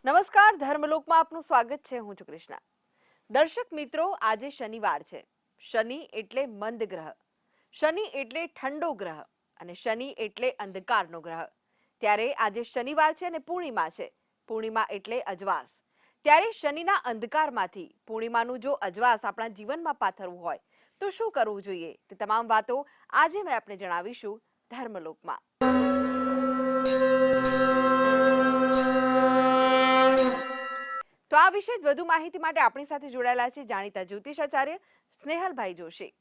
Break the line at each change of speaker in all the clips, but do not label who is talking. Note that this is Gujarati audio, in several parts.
નમસ્કાર, ધર્મલોકમાં આપનું સ્વાગત છે. હું છું કૃષ્ણા. દર્શક મિત્રો, આજે શનિવાર છે. શનિ એટલે મંદ ગ્રહ, શનિ એટલે ઠંડો ગ્રહ અને શનિ એટલે અંધકારનો ગ્રહ. ત્યારે આજે શનિવાર છે અને પૂર્ણિમા છે. પૂર્ણિમા એટલે અજવાસ. ત્યારે શનિના અંધકારમાંથી પૂર્ણિમાનું જો અજવાસ આપણા જીવનમાં પાથરવું હોય તો શું કરવું જોઈએ, તે તમામ વાતો આજે મેં આપને જણાવીશું ધર્મલોકમાં. તો આ વિશે વધુ માહિતી માટે આપણી સાથે જોડાયેલા છે જાણીતા જ્યોતિષાચાર્ય સ્નેહલભાઈ જોશી.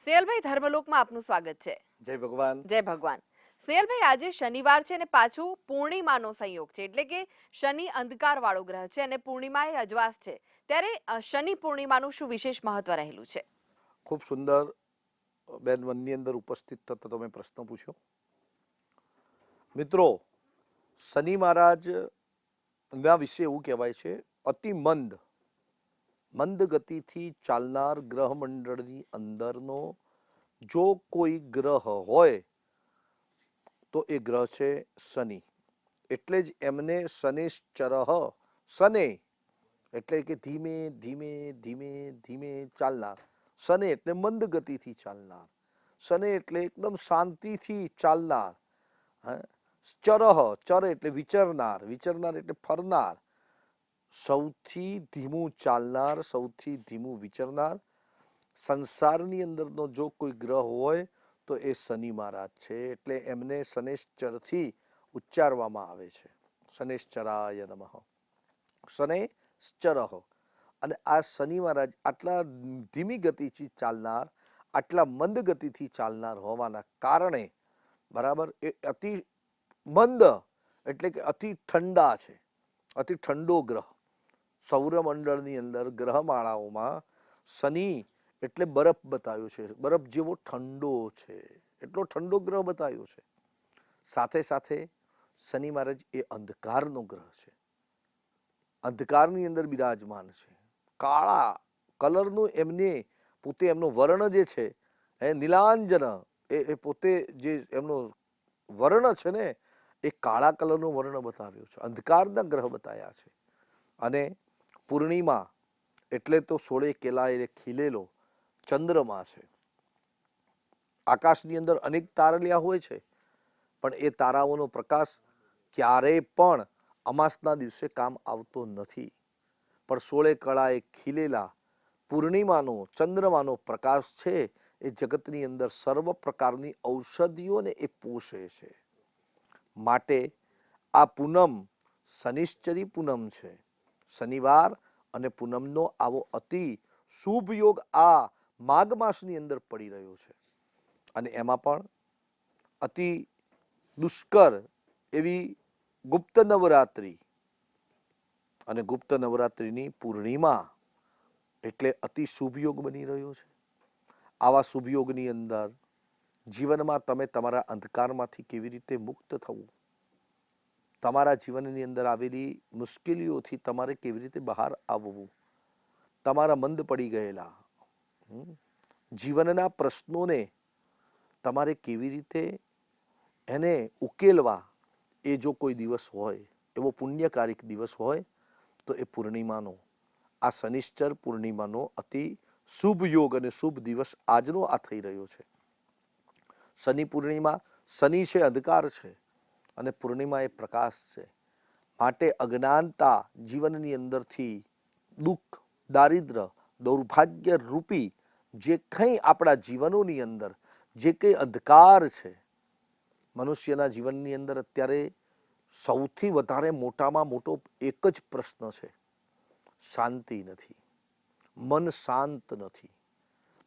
સ્નેહલભાઈ, ધર્મલોકમાં આપનું સ્વાગત છે.
જય ભગવાન.
જય ભગવાન. સ્નેહલભાઈ, આજે શનિવાર છે અને પાછું પૂર્ણિમાનો સંયોગ છે, એટલે કે શનિ અંધકાર વાળો ગ્રહ છે અને પૂર્ણિમા એ અજવાસ છે. ત્યારે શનિ પૂર્ણિમાનું શું વિશેષ મહત્વ રહેલું છે?
ખૂબ સુંદર બેન મનની અંદર ઉપસ્થિત થતો તમે પ્રશ્ન પૂછ્યો. મિત્રો, શનિ મહારાજ ના વિશે એવું કહેવાય છે, અતિ મંદ ગતિથી ચાલનાર ગ્રહ મંડળની અંદરનો જો કોઈ ગ્રહ હોય તો એ ગ્રહ છે શનિ. એટલે જ એમને શનિશ્ચરઃ, શને એટલે કે ધીમે ધીમે ધીમે ધીમે ચાલનાર. શને એટલે મંદ ગતિથી ચાલનાર. શને એટલે એકદમ શાંતિથી ચાલનાર. ચરહ, ચર એટલે વિચરનાર, વિચરનાર એટલે ફરનાર. સૌથી ધીમું ચાલનાર, સૌથી ધીમું વિચરનાર. સંસારની અંદરનો જો કોઈ ગ્રહ હોય તો એ શનિ મહારાજ છે. એટલે એમને શનેશ્ચરથી ઉચ્ચારવામાં આવે છે. શનેશ્ચરાય નમઃ. શનેશ્ચરઃ. અને આ શનિ મહારાજ આટલા ધીમી ગતિથી ચાલનાર, આટલા મંદ ગતિથી ચાલનાર હોવાના કારણે, બરાબર, એ અતિ મંદ એટલે કે અતિ ઠંડા છે, અતિ ઠંડો ગ્રહ. સૌરમંડળની અંદર ગ્રહમાળાઓમાં શનિ એટલે બરફ બતાવ્યો છે, બરફ જેવો ઠંડો છે, એટલો ઠંડો ગ્રહ બતાવ્યો છે. સાથે સાથે શનિ મહારાજ એ અંધકારનો ગ્રહ છે, અંધકારની અંદર બિરાજમાન છે. કાળા કલરનું એમને પોતે એમનો વર્ણ જે છે એ નીલાંજન, એ પોતે જે એમનો વર્ણ છે ને એ કાળા કલરનો વર્ણ બતાવ્યો છે, અંધકારના ગ્રહ બતાવ્યા છે. અને પૂર્ણિમા એટલે તો સોળે કેલાએ ખીલેલો ચંદ્રમા છે. આકાશની અંદર અનેક તારલિયા હોય છે, પણ એ તારાઓનો પ્રકાશ ક્યારેય પણ અમાસના દિવસે કામ આવતો નથી. પણ સોળે કળાએ ખીલેલા પૂર્ણિમાનો ચંદ્રમાનો પ્રકાશ છે એ જગતની અંદર સર્વ પ્રકારની ઔષધિઓને એ પોષે છે. માટે આ પૂનમ શનિશ્ચરી પૂનમ છે. શનિવાર અને પૂનમનો આવો અતિ શુભ યોગ આ માઘ માસની અંદર પડી રહ્યો છે. અને એમાં પણ અતિ દુષ્કર એવી ગુપ્ત નવરાત્રિ અને ગુપ્ત નવરાત્રિની પૂર્ણિમા એટલે અતિ શુભ યોગ બની રહ્યો છે. આવા શુભ યોગની અંદર જીવનમાં તમે તમારા અંધકારમાંથી કેવી રીતે મુક્ત થવું, તમારા જીવનની અંદર આવેલી મુશ્કેલીઓથી તમારે કેવી રીતે બહાર આવવું, તમારા મંદ પડી ગયેલા જીવનના પ્રશ્નોને તમારે કેવી રીતે એને ઉકેલવા, એ જો કોઈ દિવસ હોય, એવો પુણ્યકારિક દિવસ હોય તો એ પૂર્ણિમાનો, આ શનિશ્ચર પૂર્ણિમાનો અતિ શુભ યોગ અને શુભ દિવસ આજનો આ થઈ રહ્યો છે. શનિ પૂર્ણિમા, શનિ છે અંધકાર છે અને પૂર્ણિમા એ પ્રકાશ છે. માટે અજ્ઞાનતા જીવનની અંદરથી દુઃખ, દારિદ્ર, દૌર્ભાગ્ય રૂપી જે કંઈ આપણા જીવનોની અંદર જે કંઈ અંધકાર છે, મનુષ્યના જીવનની અંદર અત્યારે સૌથી વધારે મોટામાં મોટો એક જ પ્રશ્ન છે, શાંતિ નથી, મન શાંત નથી,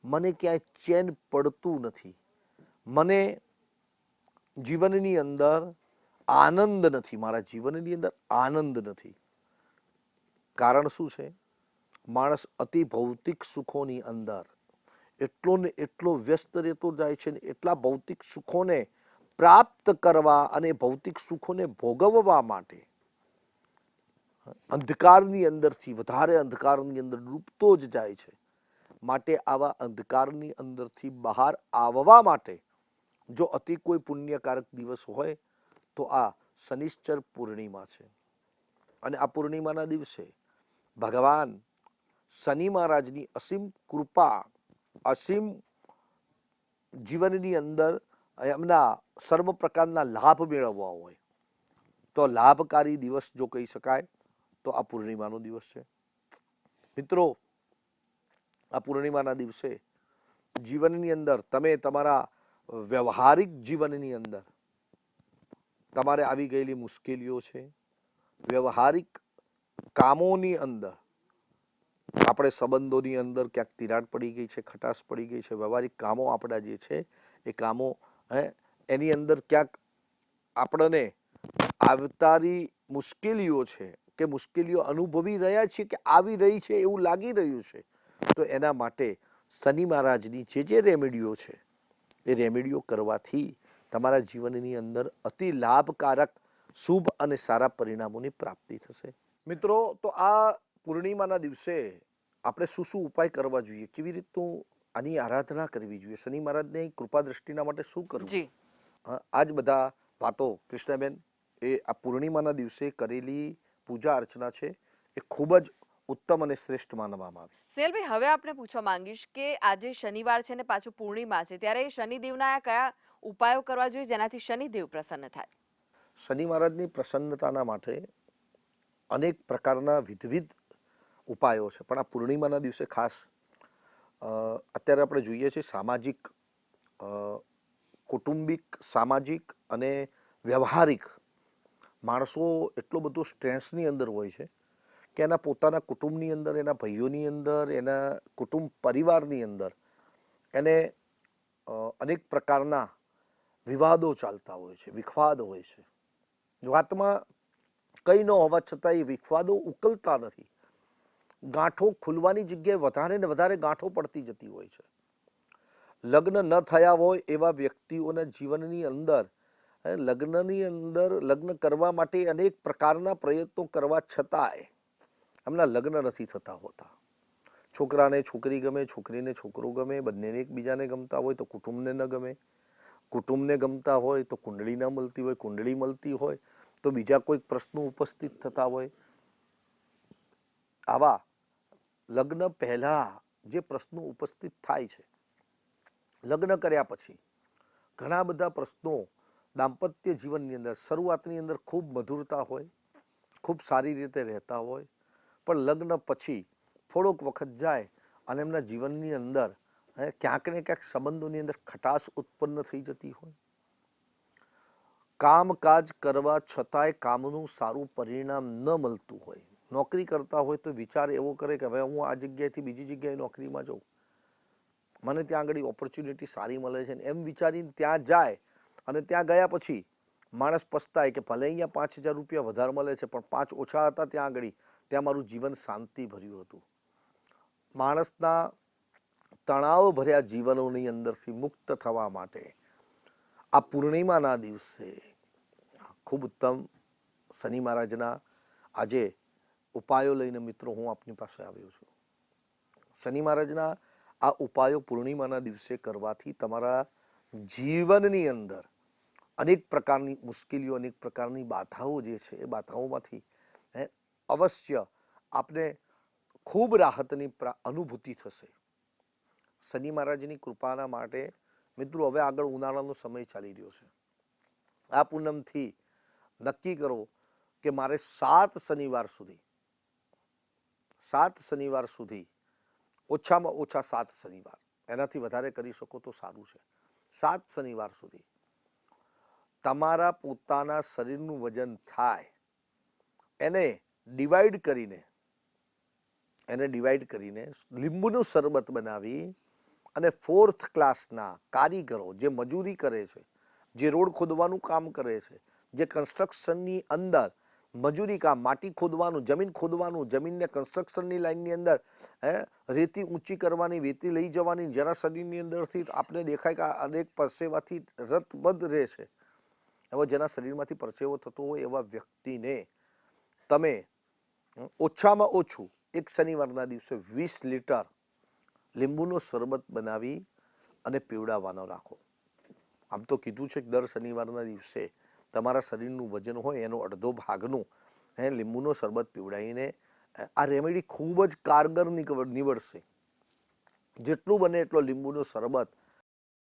મને ક્યાંય ચેન પડતું નથી, મને જીવનની અંદર આનંદ નથી, મારા જીવનની અંદર આનંદ નથી. કારણ શું છે? માણસ અતિ ભૌતિક સુખોની અંદર એટલો ને એટલો વ્યસ્ત રહેતો જાય છે ને એટલા ભૌતિક સુખોને પ્રાપ્ત કરવા અને ભૌતિક સુખોને ભોગવવા માટે અંધકારની અંદરથી વધારે અંધકારની અંદર ડૂબતો જ જાય છે. માટે આવા અંધકારની અંદરથી બહાર આવવા માટે જો અતિ કોઈ પુણ્યકારક દિવસ હોય તો આ શનિશ્ચર પૂર્ણિમા છે. અને આ પૂર્ણિમાના દિવસે ભગવાન શનિ મહારાજની અસીમ કૃપા, અસીમ જીવનની અંદર એમના સર્વ પ્રકારના લાભ મેળવવા હોય તો લાભકારી દિવસ જો કહી શકાય તો આ પૂર્ણિમાનો દિવસ છે. મિત્રો, આ પૂર્ણિમાના દિવસે જીવનની અંદર તમે તમારા વ્યવહારિક જીવનની અંદર તમારે આવી ગયેલી મુશ્કેલીઓ છે, વ્યવહારિક કામોની અંદર આપણે સંબંધોની અંદર ક્યાંક તિરાડ પડી ગઈ છે, ખટાશ પડી ગઈ છે, વ્યવહારિક કામો આપણા જે છે એ કામો એની અંદર ક્યાંક આપણને આવતારી મુશ્કેલીઓ છે કે મુશ્કેલીઓ અનુભવી રહ્યા છીએ કે આવી રહી છે એવું લાગી રહ્યું છે, તો એના માટે શનિ મહારાજની જે રેમેડીઓ છે એ રેમેડીઓ કરવાથી તમારા જીવનની અંદર અતિ લાભકારક શુભ અને સારા પરિણામોની પ્રાપ્તિ થશે. મિત્રો, તો આ પૂર્ણિમાના દિવસે આપણે શું શું ઉપાય કરવા જોઈએ, કેવી રીતનું આની આરાધના કરવી જોઈએ, શનિ મહારાજની કૃપા દ્રષ્ટિના માટે શું કરવું,
જી
આ જ બધા વાતો કૃષ્ણાબેન એ આ પૂર્ણિમાના દિવસે કરેલી પૂજા અર્ચના છે એ ખૂબ જ ઉત્તમ અને શ્રેષ્ઠ માનવામાં આવે.
સ્નેહલભાઈ, હવે આપણે પૂછવા માંગીશ કે આજે શનિવાર છે ને પાછું પૂર્ણિમા છે, ત્યારે શનિદેવના કયા ઉપાયો કરવા જોઈએ જેનાથી શનિદેવ પ્રસન્ન થાય?
શનિ મહારાજની પ્રસન્નતાના માટે અનેક પ્રકારના વિવિધ ઉપાયો છે, પણ આ પૂર્ણિમાના દિવસે ખાસ અત્યારે આપણે જોઈએ છીએ સામાજિક, કૌટુંબિક, સામાજિક અને વ્યવહારિક માણસો એટલો બધો સ્ટ્રેસની અંદર હોય છે કે એના પોતાના કુટુંબની અંદર, એના ભાઈઓની અંદર, એના કુટુંબ પરિવારની અંદર એને અનેક પ્રકારના વિવાદો ચાલતા હોય છે, વિખવાદ હોય છે. વાતમાં કંઈ ન હોવા છતાં એ વિખવાદો ઉકલતા નથી. ગાંઠો ખુલવાની જગ્યાએ વધારે ને વધારે ગાંઠો પડતી જતી હોય છે. લગ્ન ન થયા હોય એવા વ્યક્તિઓના જીવનની અંદર લગ્ન કરવા માટે અનેક પ્રકારના પ્રયત્નો કરવા છતાંય એમના લગ્ન નથી થતા હોતા. છોકરાને છોકરી ગમે, છોકરીને છોકરો ગમે, બંનેને એકબીજાને ગમતા હોય તો કુટુંબને ન ગમે, કુટુંબને ગમતા હોય તો કુંડળી ન મળતી હોય, કુંડળી મળતી હોય તો બીજા કોઈક પ્રશ્નો ઉપસ્થિત થતા હોય. આવા લગ્ન પહેલા જે પ્રશ્નો ઉપસ્થિત થાય છે, લગ્ન કર્યા પછી ઘણા બધા પ્રશ્નો દાંપત્ય જીવનની અંદર શરૂઆતની અંદર ખૂબ મધુરતા હોય, ખૂબ સારી રીતે રહેતા હોય, પણ લગ્ન પછી થોડોક વખત જાય અને એમના જીવનની અંદર ક્યાંક ને ક્યાંક સંબંધોની અંદર ખટાશ ઉત્પન્ન થઈ જતી હોય. કામકાજ કરવા છતાંય કામનું સારું પરિણામ ન મળતું હોય. નોકરી કરતા હોય તો વિચાર એવો કરે કે હવે હું આ જગ્યાએથી બીજી જગ્યાએ નોકરીમાં જાઉં, મને ત્યાં આગળ ઓપોર્ચ્યુનિટી સારી મળે છે, એમ વિચારીને ત્યાં જાય અને ત્યાં ગયા પછી માણસ પસ્તાય કે ભલે અહીંયા 5,000 રૂપિયા વધારે મળે છે પણ 5 ઓછા હતા ત્યાં આગળ, ત્યાં મારું જીવન શાંતિ ભર્યું હતું. માણસના તણાવ ભર્યા જીવનોની અંદરથી મુક્ત થવા માટે આ પૂર્ણિમાના દિવસે ખૂબ ઉત્તમ શનિ મહારાજના આજે ઉપાયો લઈને મિત્રો હું આપની પાસે આવ્યો છું. શનિ મહારાજના આ ઉપાયો પૂર્ણિમાના દિવસે કરવાથી તમારા જીવનની અંદર અનેક પ્રકારની મુશ્કેલીઓ, અનેક પ્રકારની બાધાઓ જે છે એ બાધાઓમાંથી અવશ્ય આપને ખૂબ રાહતની અનુભૂતિ થશે. શનિ મહારાજની કૃપાના માટે મિત્રો હવે આગળ ઉનાળાનો સમય ચાલી રહ્યો છે. આ પૂનમથી નક્કી કરો કે મારે 7 શનિવાર સુધી ઓછામાં ઓછા 7 શનિવાર, એનાથી વધારે કરી શકો તો સારું છે. 7 શનિવાર સુધી તમારા પોતાના શરીરનું વજન થાય એને ડિવાઈડ કરીને લીંબુનું શરબત બનાવી અને 4th ક્લાસના કારીગરો જે મજૂરી કરે છે, જે રોડ ખોદવાનું કામ કરે છે, જે કન્સ્ટ્રક્શનની અંદર મજૂરી કામ, માટી ખોદવાનું, જમીન ખોદવાનું, જમીનને કન્સ્ટ્રક્શનની લાઈનની અંદર રેતી ઊંચી કરવાની, રેતી લઈ જવાની, જેના શરીરની અંદરથી આપણે દેખાય કે અનેક પરસેવાથી રતબદ્ધ રહે છે, એવો જેના શરીરમાંથી પરસેવો થતો હોય એવા વ્યક્તિને તમે ઓછામાં ઓછું એક શનિવારના દિવસે 20 લીટર લીંબુનો શરબત બનાવી અને પીવડાવવાનો રાખો. આમ તો કીધું છે કે દર શનિવારના દિવસે તમારા શરીરનું વજન હોય એનો અડધો ભાગનું લીંબુનો શરબત પીવડાવીને આ રેમેડી ખૂબ જ કારગર નીવડશે. જેટલું બને એટલો લીંબુનો શરબત